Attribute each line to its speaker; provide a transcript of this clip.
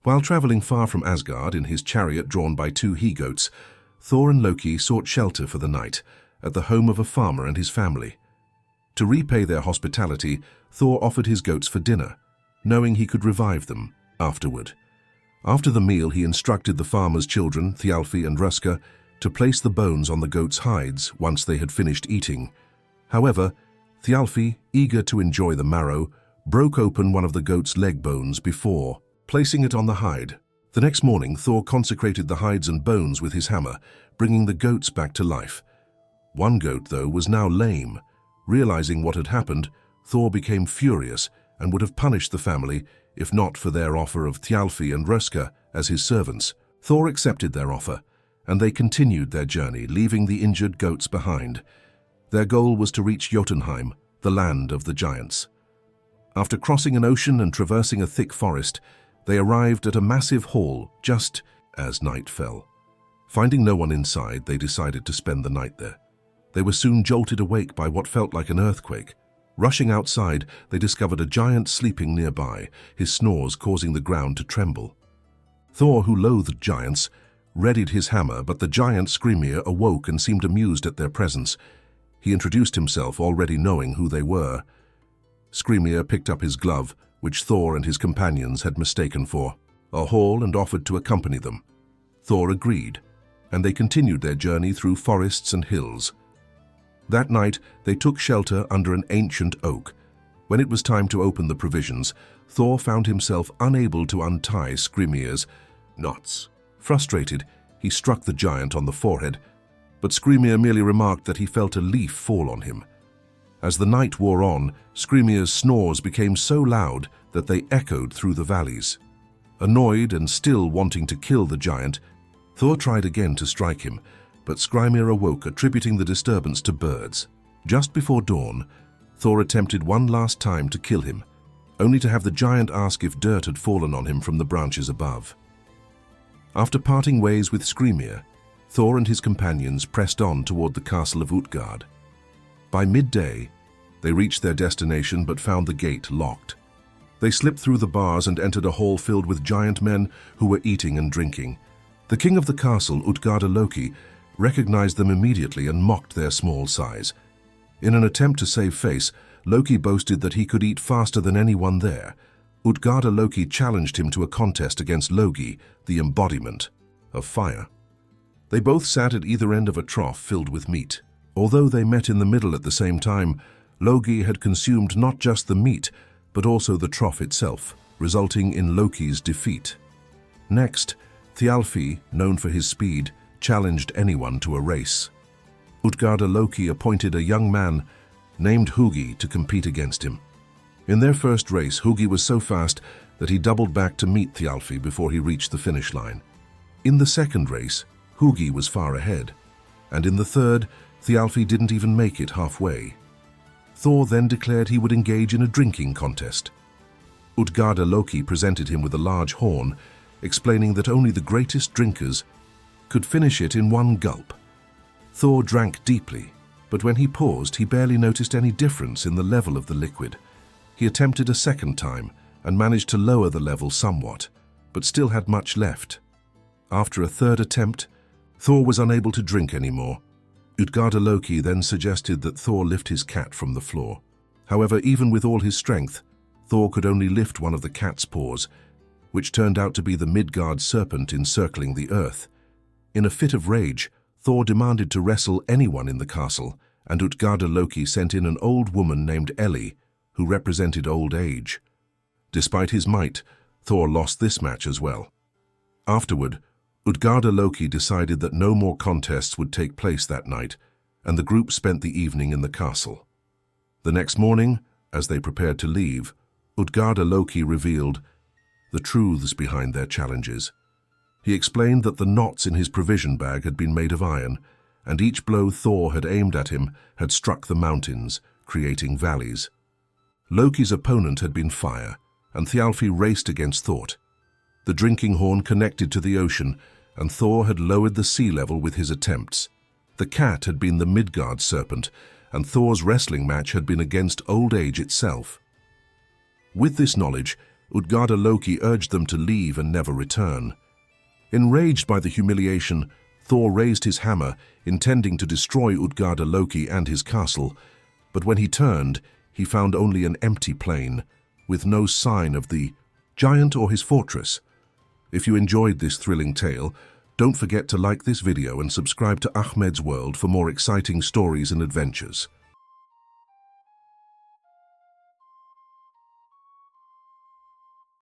Speaker 1: While traveling far from Asgard in his chariot drawn by two he-goats, Thor and Loki sought shelter for the night at the home of a farmer and his family. To repay their hospitality, Thor offered his goats for dinner, knowing he could revive them afterward. After the meal, he instructed the farmer's children, Thialfi and Röska, to place the bones on the goats' hides once they had finished eating. However, Thialfi, eager to enjoy the marrow, broke open one of the goat's leg bones before placing it on the hide. The next morning, Thor consecrated the hides and bones with his hammer, bringing the goats back to life. One goat, though, was now lame. Realizing what had happened, Thor became furious and would have punished the family if not for their offer of Thialfi and Röska as his servants. Thor accepted their offer, and they continued their journey, leaving the injured goats behind. Their goal was to reach Jotunheim, the land of the giants. After crossing an ocean and traversing a thick forest, they arrived at a massive hall just as night fell. Finding no one inside, they decided to spend the night there. They were soon jolted awake by what felt like an earthquake. Rushing outside, they discovered a giant sleeping nearby, his snores causing the ground to tremble. Thor, who loathed giants, readied his hammer, but the giant Skrymir awoke and seemed amused at their presence. He introduced himself, already knowing who they were. Skrymir picked up his glove, which Thor and his companions had mistaken for a haul, and offered to accompany them. Thor agreed, and they continued their journey through forests and hills. That night, they took shelter under an ancient oak. When it was time to open the provisions, Thor found himself unable to untie Skrymir's knots. Frustrated, he struck the giant on the forehead, but Skrymir merely remarked that he felt a leaf fall on him. As the night wore on, Skrymir's snores became so loud that they echoed through the valleys. Annoyed and still wanting to kill the giant, Thor tried again to strike him, but Skrymir awoke, attributing the disturbance to birds. Just before dawn, Thor attempted one last time to kill him, only to have the giant ask if dirt had fallen on him from the branches above. After parting ways with Skrymir, Thor and his companions pressed on toward the castle of Utgard. By midday, they reached their destination but found the gate locked. They slipped through the bars and entered a hall filled with giant men who were eating and drinking. The king of the castle, Utgarda-Loki, recognized them immediately and mocked their small size. In an attempt to save face, Loki boasted that he could eat faster than anyone there. Utgarda-Loki challenged him to a contest against Logi, the embodiment of fire. They both sat at either end of a trough filled with meat. Although they met in the middle at the same time, Logi had consumed not just the meat, but also the trough itself, resulting in Loki's defeat. Next, Thialfi, known for his speed, challenged anyone to a race. Utgarda-Loki appointed a young man named Hugi to compete against him. In their first race, Hugi was so fast that he doubled back to meet Thialfi before he reached the finish line. In the second race, Hugi was far ahead, and in the third, Thialfi didn't even make it halfway. Thor then declared he would engage in a drinking contest. Utgarda-Loki presented him with a large horn, explaining that only the greatest drinkers could finish it in one gulp. Thor drank deeply, but when he paused, he barely noticed any difference in the level of the liquid. He attempted a second time and managed to lower the level somewhat, but still had much left. After a third attempt, Thor was unable to drink anymore. Utgarda-Loki then suggested that Thor lift his cat from the floor. However, even with all his strength, Thor could only lift one of the cat's paws, which turned out to be the Midgard serpent encircling the earth. In a fit of rage, Thor demanded to wrestle anyone in the castle, and Utgarda-Loki sent in an old woman named Ellie, who represented old age. Despite his might, Thor lost this match as well. Afterward, Utgarda-Loki decided that no more contests would take place that night, and the group spent the evening in the castle. The next morning, as they prepared to leave, Utgarda-Loki revealed the truths behind their challenges. He explained that the knots in his provision bag had been made of iron, and each blow Thor had aimed at him had struck the mountains, creating valleys. Loki's opponent had been fire, and Thialfi raced against Thor. The drinking horn connected to the ocean, and Thor had lowered the sea level with his attempts. The cat had been the Midgard serpent, and Thor's wrestling match had been against old age itself. With this knowledge, Utgarda-Loki urged them to leave and never return. Enraged by the humiliation, Thor raised his hammer, intending to destroy Utgarda-Loki and his castle, but when he turned, he found only an empty plain, with no sign of the giant or his fortress. If you enjoyed this thrilling tale, don't forget to like this video and subscribe to Ahmed's World for more exciting stories and adventures.